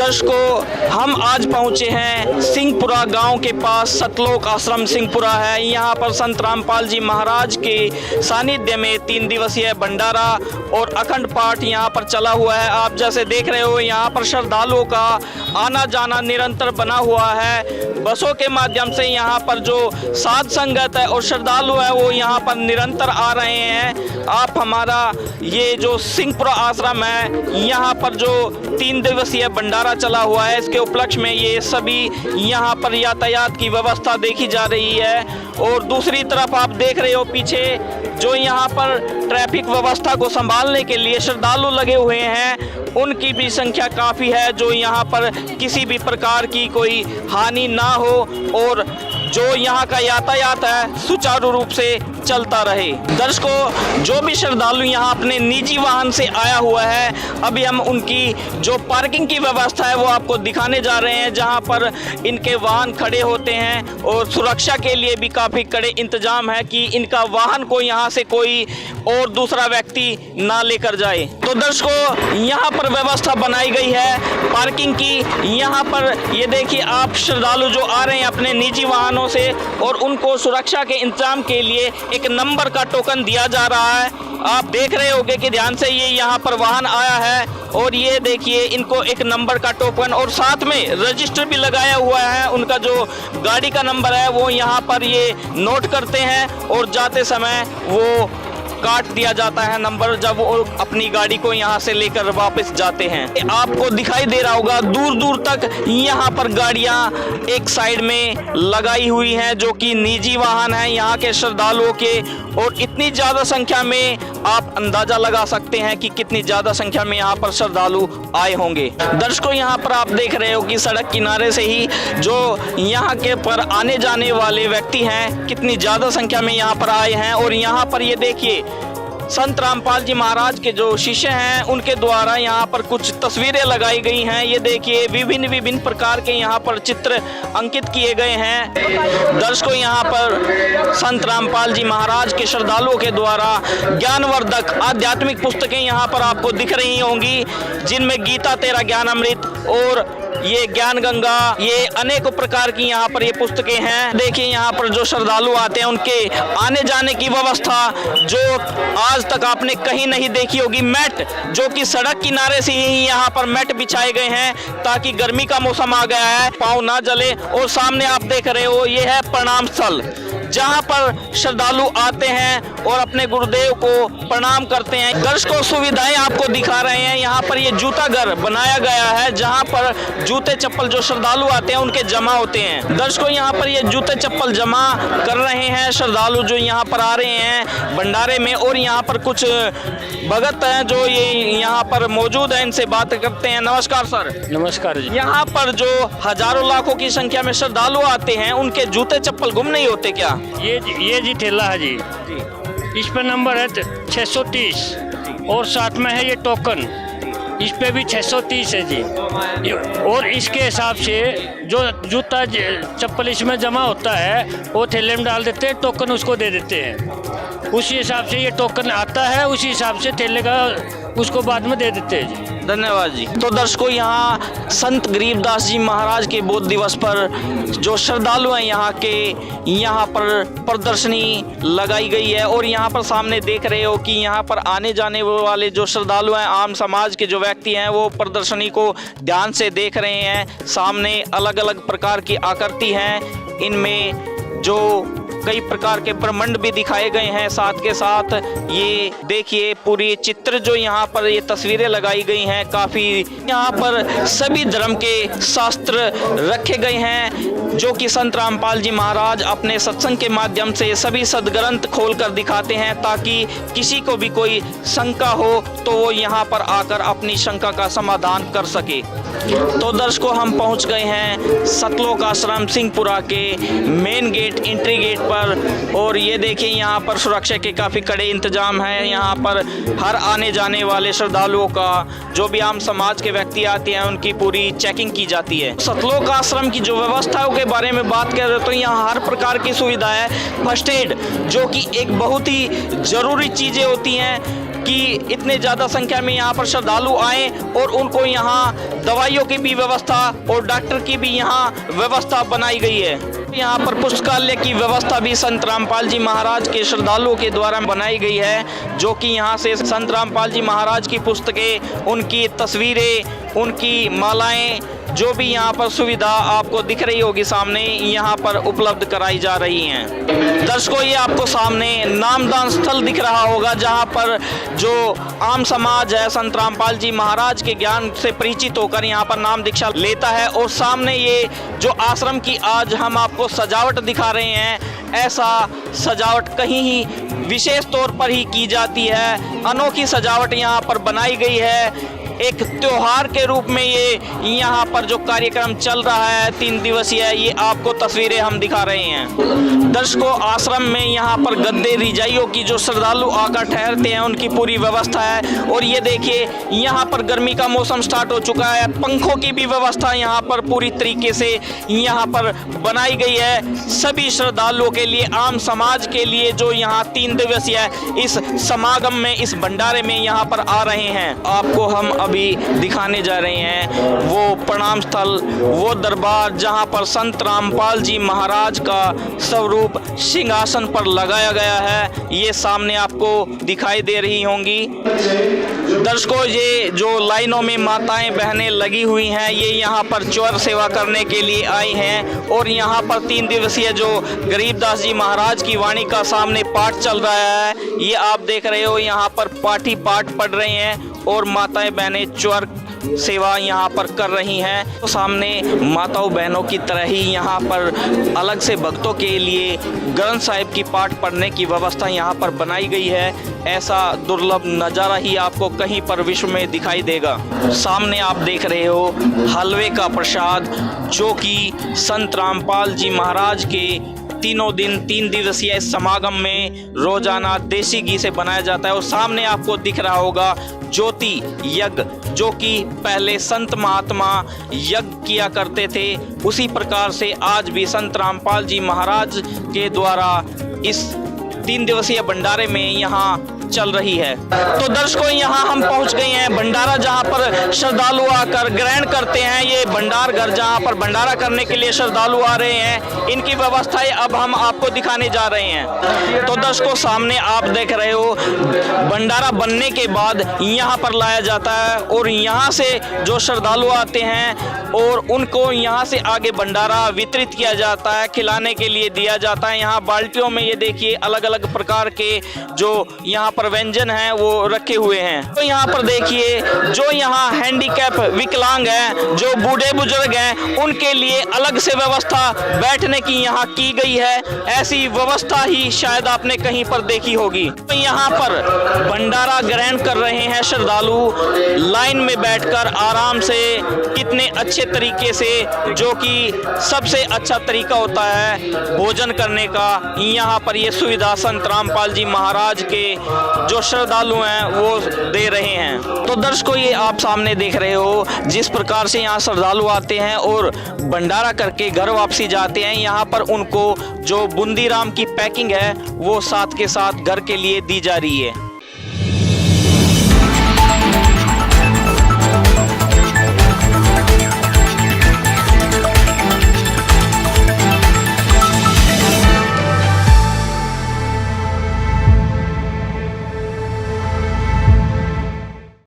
दर्शकों, हम आज पहुंचे हैं सिंहपुरा गांव के पास। सतलोक आश्रम सिंहपुरा है। यहाँ पर संत रामपाल जी महाराज के सानिध्य में 3 दिवसीय भंडारा और अखंड पाठ यहाँ पर चला हुआ है। आप जैसे देख रहे हो, यहाँ पर श्रद्धालुओं का आना जाना निरंतर बना हुआ है। बसों के माध्यम से यहाँ पर जो साध संगत है और श्रद्धालु है वो यहाँ पर निरंतर आ रहे हैं। आप हमारा ये जो सिंहपुरा आश्रम है, यहाँ पर जो 3 दिवसीय भंडारा चला हुआ है, इसके उपलक्ष्य में ये सभी यहाँ पर यातायात की व्यवस्था देखी जा रही है। और दूसरी तरफ आप देख रहे हो पीछे जो यहाँ पर ट्रैफिक व्यवस्था को संभालने के लिए श्रद्धालु लगे हुए हैं, उनकी भी संख्या काफ़ी है, जो यहाँ पर किसी भी प्रकार की कोई हानि ना हो और जो यहाँ का यातायात है सुचारू रूप से चलता रहे। दर्शकों, जो भी श्रद्धालु यहाँ अपने निजी वाहन से आया हुआ है, अभी हम उनकी जो पार्किंग की व्यवस्था है वो आपको दिखाने जा रहे हैं, जहाँ पर इनके वाहन खड़े होते हैं और सुरक्षा के लिए भी काफ़ी कड़े इंतजाम है कि इनका वाहन को यहाँ से कोई और दूसरा व्यक्ति ना लेकर जाए। तो दर्शकों, यहाँ पर व्यवस्था बनाई गई है पार्किंग की। यहाँ पर ये देखिए, आप श्रद्धालु जो आ रहे हैं अपने निजी वाहनों से, और उनको सुरक्षा के इंतजाम के लिए एक नंबर का टोकन दिया जा रहा है। आप देख रहे होंगे कि ध्यान से ये यहाँ पर वाहन आया है और ये देखिए, इनको एक नंबर का टोकन और साथ में रजिस्टर भी लगाया हुआ है। उनका जो गाड़ी का नंबर है वो यहाँ पर ये नोट करते हैं और जाते समय वो काट दिया जाता है नंबर, जब वो अपनी गाड़ी को यहाँ से लेकर वापस जाते हैं। आपको दिखाई दे रहा होगा दूर दूर तक यहाँ पर गाड़ियाँ एक साइड में लगाई हुई हैं, जो कि निजी वाहन हैं यहाँ के श्रद्धालुओं के। और इतनी ज़्यादा संख्या में आप अंदाज़ा लगा सकते हैं कि कितनी ज़्यादा संख्या में यहाँ पर श्रद्धालु आए होंगे। दर्शकों, यहाँ पर आप देख रहे हो कि सड़क किनारे से ही जो यहाँ के पर आने जाने वाले व्यक्ति हैं, कितनी ज़्यादा संख्या में यहाँ पर आए हैं। और यहाँ पर ये देखिए, संत रामपाल जी महाराज के जो शिष्य हैं उनके द्वारा यहाँ पर कुछ तस्वीरें लगाई गई हैं। ये देखिए, विभिन्न प्रकार के यहाँ पर चित्र अंकित किए गए हैं। दर्शकों, यहाँ पर संत रामपाल जी महाराज के श्रद्धालुओं के द्वारा ज्ञानवर्धक आध्यात्मिक पुस्तकें यहाँ पर आपको दिख रही होंगी, जिनमें गीता तेरा ज्ञान अमृत और ये ज्ञान गंगा, ये अनेक प्रकार की यहाँ पर ये पुस्तकें हैं। देखिए, यहाँ पर जो श्रद्धालु आते हैं उनके आने जाने की व्यवस्था जो आज तक आपने कहीं नहीं देखी होगी। मैट, जो कि सड़क किनारे से ही यहाँ पर मैट बिछाए गए हैं, ताकि गर्मी का मौसम आ गया है, पाँव ना जले। और सामने आप देख रहे हो, ये है प्रणाम स्थल, जहाँ पर श्रद्धालु आते हैं और अपने गुरुदेव को प्रणाम करते हैं। दर्शकों, सुविधाएं आपको दिखा रहे हैं। यहाँ पर ये जूता घर बनाया गया है, जहाँ पर जूते चप्पल जो श्रद्धालु आते हैं उनके जमा होते हैं। दर्शकों, यहाँ पर ये जूते चप्पल जमा कर रहे हैं श्रद्धालु जो यहाँ पर आ रहे हैं भंडारे में। और यहाँ पर कुछ भगत हैं जो ये यहाँ पर मौजूद है, इनसे बात करते हैं। नमस्कार सर। नमस्कार जी। यहाँ पर जो हजारों लाखों की संख्या में श्रद्धालु आते हैं, उनके जूते चप्पल गुम नहीं होते क्या? ये जी ठेला है जी, इस पे नंबर है 630 और साथ में है ये टोकन, इस पे भी 630 है जी। और इसके हिसाब से जो जूता चप्पल इसमें जमा होता है वो ठेले में डाल देते हैं, टोकन उसको दे देते हैं। उसी हिसाब से ये टोकन आता है, उसी हिसाब से ठेले का उसको बाद में दे देते हैं जी। धन्यवाद जी। तो दर्शकों, यहाँ संत गरीबदास जी महाराज के बोध दिवस पर जो श्रद्धालु हैं यहाँ के, यहाँ पर प्रदर्शनी लगाई गई है। और यहाँ पर सामने देख रहे हो कि यहाँ पर आने जाने वाले जो श्रद्धालु हैं, आम समाज के जो व्यक्ति हैं, वो प्रदर्शनी को ध्यान से देख रहे हैं। सामने अलग अलग प्रकार की आकृति हैं, इनमें जो कई प्रकार के ब्रह्मांड भी दिखाए गए हैं। साथ के साथ ये देखिए, पूरी चित्र जो यहाँ पर ये तस्वीरें लगाई गई हैं, काफ़ी यहाँ पर सभी धर्म के शास्त्र रखे गए हैं, जो कि संत रामपाल जी महाराज अपने सत्संग के माध्यम से सभी सदग्रंथ खोल कर दिखाते हैं, ताकि किसी को भी कोई शंका हो तो वो यहाँ पर आकर अपनी शंका का समाधान कर सके। तो दर्शकों, हम पहुँच गए हैं सतलोक आश्रम सिंहपुरा के मेन गेट, एंट्री गेट पर। और ये देखिए, यहाँ पर सुरक्षा के काफ़ी कड़े इंतजाम हैं। यहाँ पर हर आने जाने वाले श्रद्धालुओं का, जो भी आम समाज के व्यक्ति आते हैं, उनकी पूरी चेकिंग की जाती है। सतलोक आश्रम की जो व्यवस्थाओं के बारे में बात करें तो यहाँ हर प्रकार की सुविधा है। फर्स्ट एड, जो कि एक बहुत ही ज़रूरी चीज़ें होती हैं, कि इतने ज़्यादा संख्या में यहाँ पर श्रद्धालु आए और उनको यहाँ दवाइयों की भी व्यवस्था और डॉक्टर की भी यहाँ व्यवस्था बनाई गई है। यहाँ पर पुस्तकालय की व्यवस्था भी संत रामपाल जी महाराज के श्रद्धालुओं के द्वारा बनाई गई है, जो कि यहाँ से संत रामपाल जी महाराज की पुस्तकें, उनकी तस्वीरें, उनकी मालाएं, जो भी यहाँ पर सुविधा आपको दिख रही होगी सामने, यहाँ पर उपलब्ध कराई जा रही हैं। दर्शकों, ये आपको सामने नामदान स्थल दिख रहा होगा, जहाँ पर जो आम समाज है संत रामपाल जी महाराज के ज्ञान से परिचित होकर यहाँ पर नाम दीक्षा लेता है। और सामने ये जो आश्रम की आज हम आपको सजावट दिखा रहे हैं, ऐसा सजावट कहीं ही विशेष तौर पर ही की जाती है। अनोखी सजावट यहाँ पर बनाई गई है। एक त्योहार के रूप में ये यहाँ पर जो कार्यक्रम चल रहा है 3 दिवसीय, ये आपको तस्वीरें हम दिखा रहे हैं। दर्शकों, आश्रम में यहाँ पर गद्दे रिजाइयों की जो श्रद्धालु आकर ठहरते हैं उनकी पूरी व्यवस्था है। और ये देखिए, यहाँ पर गर्मी का मौसम स्टार्ट हो चुका है, पंखों की भी व्यवस्था यहाँ पर पूरी तरीके से यहाँ पर बनाई गई है सभी श्रद्धालुओं के लिए, आम समाज के लिए जो यहाँ 3 दिवसीय इस समागम में, इस भंडारे में यहाँ पर आ रहे हैं। आपको हम अभी दिखाने जा रहे हैं वो प्रणाम स्थल, वो दरबार जहां पर संत रामपाल जी महाराज का स्वरूप सिंहासन पर लगाया गया है। ये सामने आपको दिखाई दे रही होंगी। दर्शकों, ये जो लाइनों में माताएं बहनें लगी हुई हैं, ये यहाँ पर चौर सेवा करने के लिए आई हैं। और यहाँ पर 3 दिवसीय जो गरीबदास जी महाराज की वाणी का सामने पाठ चल रहा है, ये आप देख रहे हो। यहाँ पर पाठी पाठ पढ़ रहे हैं और माताएं बहनें चौर सेवा यहाँ पर कर रही हैं। तो सामने माताओं बहनों की तरह ही यहाँ पर अलग से भक्तों के लिए ग्रंथ साहिब की पाठ पढ़ने की व्यवस्था यहाँ पर बनाई गई है। ऐसा दुर्लभ नज़ारा ही आपको कहीं पर विश्व में दिखाई देगा। सामने आप देख रहे हो हलवे का प्रसाद, जो कि संत रामपाल जी महाराज के 3 दिवसीय समागम में रोजाना देसी घी से बनाया जाता है। और सामने आपको दिख रहा होगा ज्योति यज्ञ, जो कि पहले संत महात्मा यज्ञ किया करते थे, उसी प्रकार से आज भी संत रामपाल जी महाराज के द्वारा इस 3 दिवसीय भंडारे में यहाँ चल रही है। तो दर्शकों, यहाँ हम पहुँच गए हैं भंडारा, जहाँ पर श्रद्धालु आकर ग्रहण करते हैं। ये भंडार घर जहाँ पर भंडारा करने के लिए श्रद्धालु आ रहे हैं, इनकी व्यवस्थाएं अब हम आपको दिखाने जा रहे हैं। तो दर्शकों, सामने आप देख रहे हो भंडारा बनने के बाद यहाँ पर लाया जाता है और यहाँ से जो श्रद्धालु आते हैं और उनको यहाँ से आगे भंडारा वितरित किया जाता है, खिलाने के लिए दिया जाता है। यहाँ बाल्टियों में ये देखिए अलग अलग प्रकार के जो यहाँ पर व्यंजन हैं वो रखे हुए हैं। तो यहाँ पर देखिए, जो यहाँ हैंडीकैप विकलांग हैं, जो बूढ़े बुजुर्ग हैं, उनके लिए अलग से व्यवस्था बैठने की यहाँ की गई है। ऐसी व्यवस्था ही शायद आपने कहीं पर देखी होगी। तो यहाँ पर भंडारा ग्रहण कर रहे हैं श्रद्धालु लाइन में बैठकर आराम से, कितने अच्छे तरीके से, जो कि सबसे अच्छा तरीका होता है भोजन करने का। यहाँ पर ये सुविधा संत रामपाल जी महाराज के जो श्रद्धालु हैं वो दे रहे हैं। तो दर्शकों, ये आप सामने देख रहे हो जिस प्रकार से यहाँ श्रद्धालु आते हैं और भंडारा करके घर वापसी जाते हैं। यहाँ पर उनको जो बूंदी राम की पैकिंग है वो साथ के साथ घर के लिए दी जा रही है।